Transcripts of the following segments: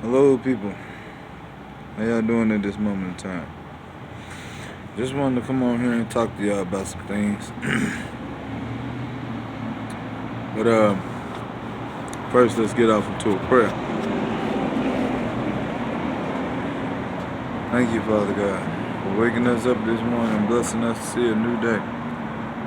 Hello, people. How y'all doing at this moment in time? Just wanted to come on here and talk to y'all about some things. But first, let's get off into a prayer. Thank you, Father God, for waking us up this morning and blessing us to see a new day.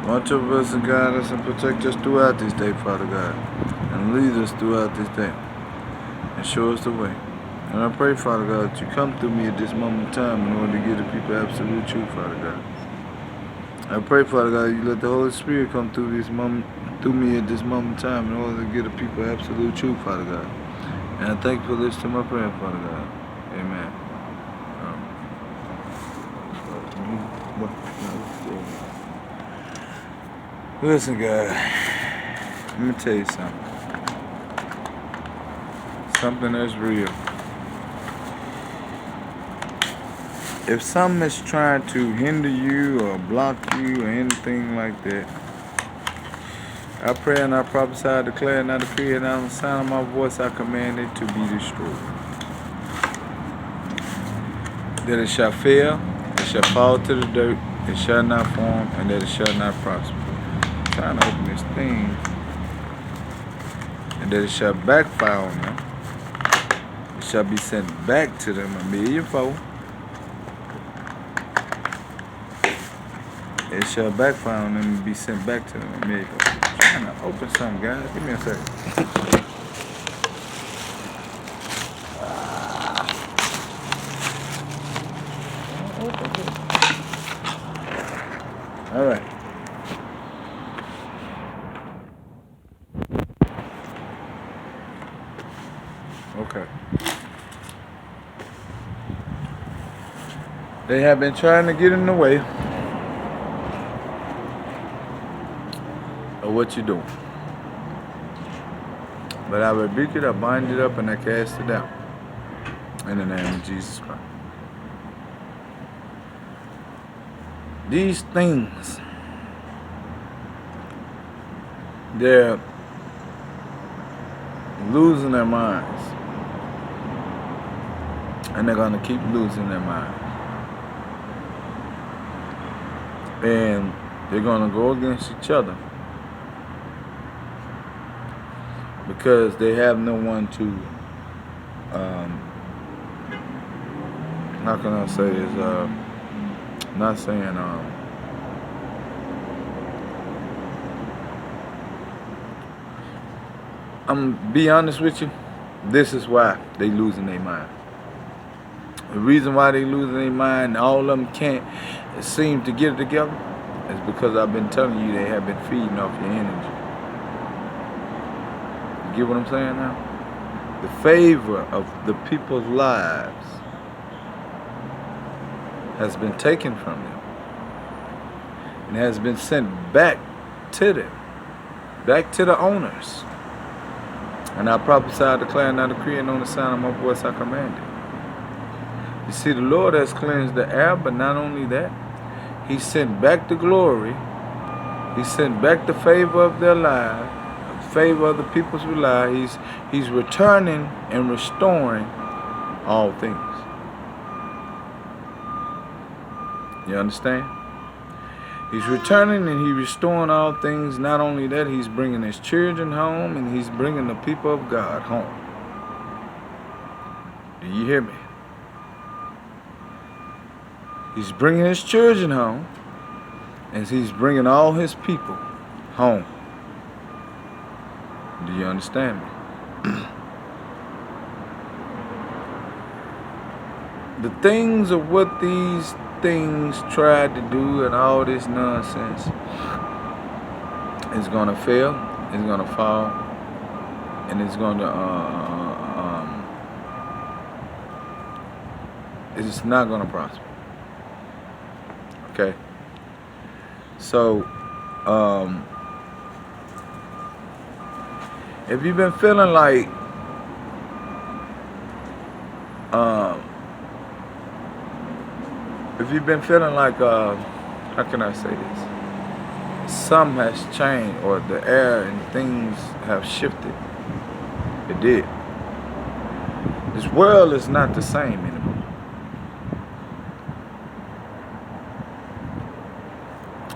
Watch over us and guide us and protect us throughout this day, Father God, and lead us throughout this day and show us the way. And I pray, Father God, that you come through me at this moment in time in order to give the people absolute truth, Father God. I pray, Father God, you let the Holy Spirit come through me at this moment in time in order to give the people absolute truth, Father God. And I thank you for this to my prayer, Father God. Amen. Listen, God, let me tell you something. Something that's real. If something is trying to hinder you or block you or anything like that, I pray and I prophesy, I declare and I decree, and on the sound of my voice I command it to be destroyed. That it shall fail, it shall fall to the dirt, it shall not form, and that it shall not prosper. I'm trying to open this thing. And that it shall backfire on them. It shall be sent back to them a millionfold. It shall backfire on them and be sent back to them a millionfold. I'm trying to open something, guys. Give me a second. All right. Okay. They have been trying to get in the way of what you're doing. But I rebuke it, I bind it up, and I cast it out. In the name of Jesus Christ. These things, they're losing their minds. And they're going to keep losing their minds. And they're going to go against each other. Because they have no one to, how can I say this, not saying, I'm gonna be honest with you, this is why they losing their mind. The reason why they losing their mind, all of them can't seem to get it together, is because I've been telling you they have been feeding off your energy. You get what I'm saying now? The favor of the people's lives has been taken from them and has been sent back to them, back to the owners. And I prophesy, declare, and I decree, and on the sound of my voice I command it. You see, the Lord has cleansed the air, but not only that, He sent back the glory. He sent back the favor of their lives, the favor of the people's lives. He's returning and restoring all things. You understand? He's returning and He's restoring all things. Not only that, He's bringing His children home and He's bringing the people of God home. Do you hear me? He's bringing His children home and He's bringing all His people home. Do you understand me? The things of what these things tried to do and all this nonsense is going to fail, it's going to fall, and it's going to it's not going to prosper. Okay, so if you've been feeling like how can I say this? Some has changed, or the air and things have shifted. It did. The This world is not the same anymore.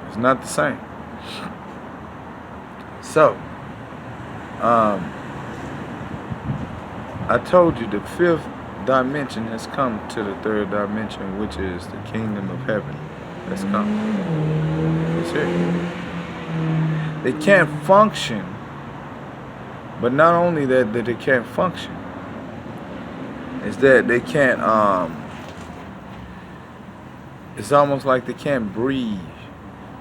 It's not the same. So, I told you the fifth dimension has come to the third dimension, which is the kingdom of heaven. Has come. It's here. They can't function, but not only that they can't function, is that they can't, it's almost like they can't breathe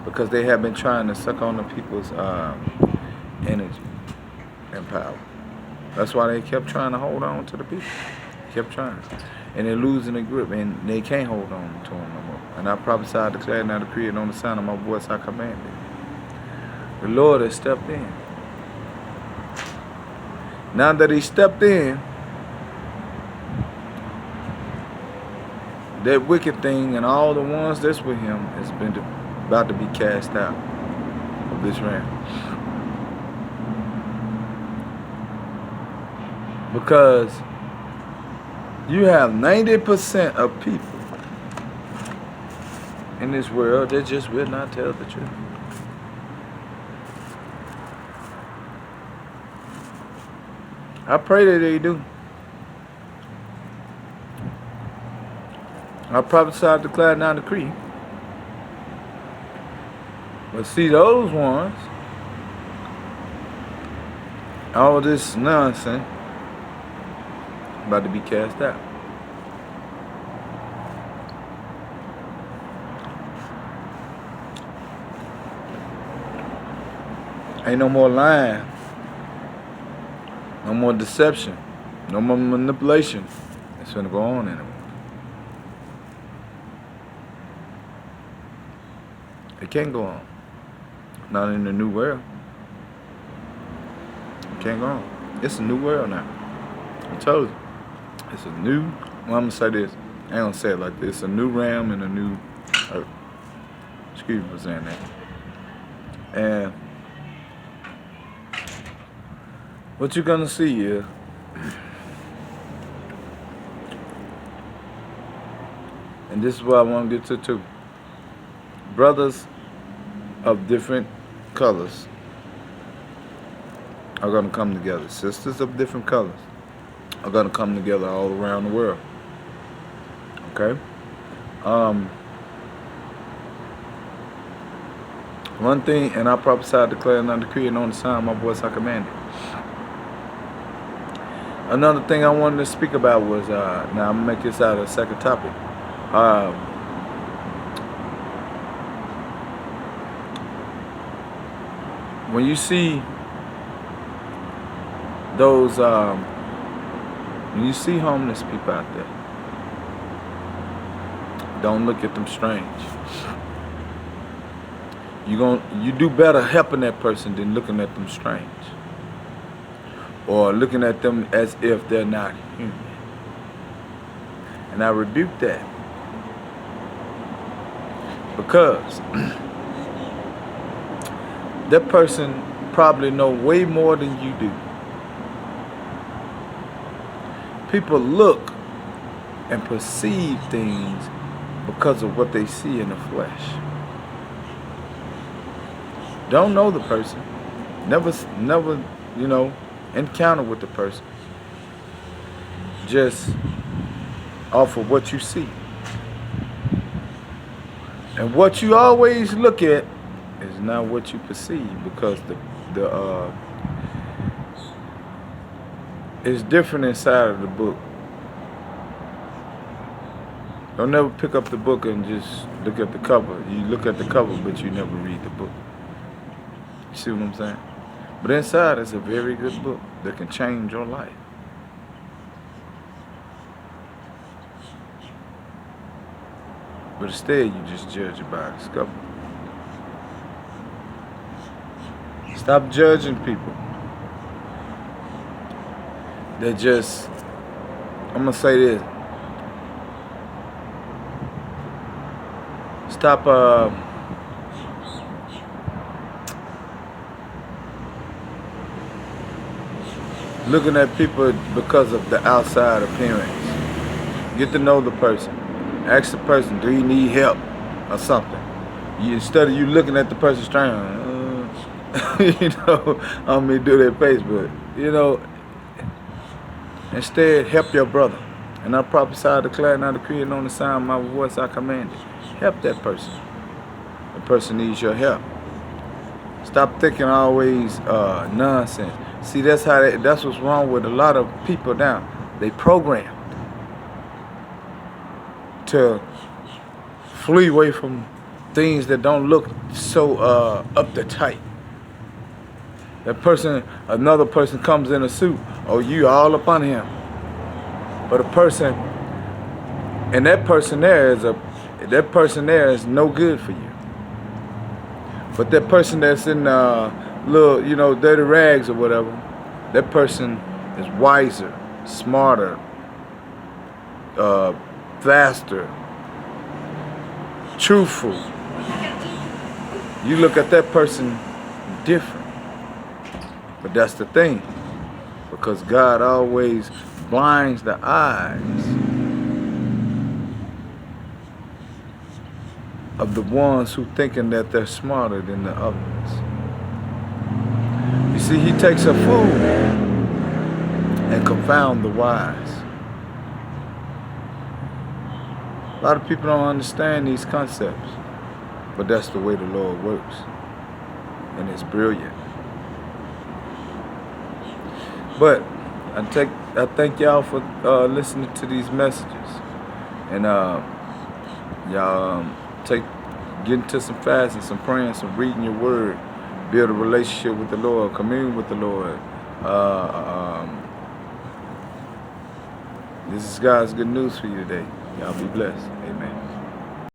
because they have been trying to suck on the people's energy and power. That's why they kept trying to hold on to the people. Kept trying. And they're losing their grip, and they can't hold on to them no more. And I prophesied, declared, and decreed, and on the sound of my voice I commanded. The Lord has stepped in. Now that He stepped in, that wicked thing and all the ones that's with Him has been about to be cast out of this realm. Because you have 90% of people in this world that just will not tell the truth. I pray that they do. I prophesied, declared, and decree. But see, those ones, all this nonsense, about to be cast out. Ain't no more lying, no more deception, no more manipulation. It's gonna go on anymore. It can't go on. Not in the new world. It can't go on. It's a new world now. I told you. It's a new, well, I'm going to say this. I ain't going to say it like this. It's a new realm and a new earth. Excuse me for saying that. And what you're going to see is and this is what I want to get to too. Brothers of different colors are going to come together. Sisters of different colors are going to come together all around the world. Okay? One thing, and I prophesied, declared, and decreed, and on the sound of my voice I commanded. Another thing I wanted to speak about was, now I'm going to make this out of the second topic. When you see those, when you see homeless people out there, don't look at them strange. You do better helping that person than looking at them strange, or looking at them as if they're not human. And I rebuke that, because that person probably know way more than you do. People look and perceive things because of what they see in the flesh. Don't know the person. Never, encounter with the person. Just off of what you see. And what you always look at is not what you perceive, because it's different inside of the book. Don't never pick up the book and just look at the cover. You look at the cover, but you never read the book. You see what I'm saying? But inside is a very good book that can change your life. But instead, you just judge it by its cover. Stop judging people. They just, I'm going to say this. Stop, looking at people because of the outside appearance. Get to know the person. Ask the person, do you need help or something? Instead of you looking at the person strange, you know, I don't mean do their face, but you know, instead help your brother. And I prophesy, declare, and I decree, and on the sound of my voice I command it. Help that person. The person needs your help. Stop thinking always nonsense. See, that's what's wrong with a lot of people now. They programmed to flee away from things that don't look so up to tight. That person, another person comes in a suit, oh, you all up on him. But a person, and that person there is no good for you. But that person that's in little, you know, dirty rags or whatever, that person is wiser, smarter, faster, truthful. You look at that person different. But that's the thing, because God always blinds the eyes of the ones who thinking that they're smarter than the others. You see, he takes a fool and confound the wise. A lot of people don't understand these concepts, but that's the way the Lord works, and it's brilliant. But I thank y'all for listening to these messages, and y'all get into some fasting, some praying, some reading your word, build a relationship with the Lord, commune with the Lord. This is God's good news for you today. Y'all be blessed. Amen.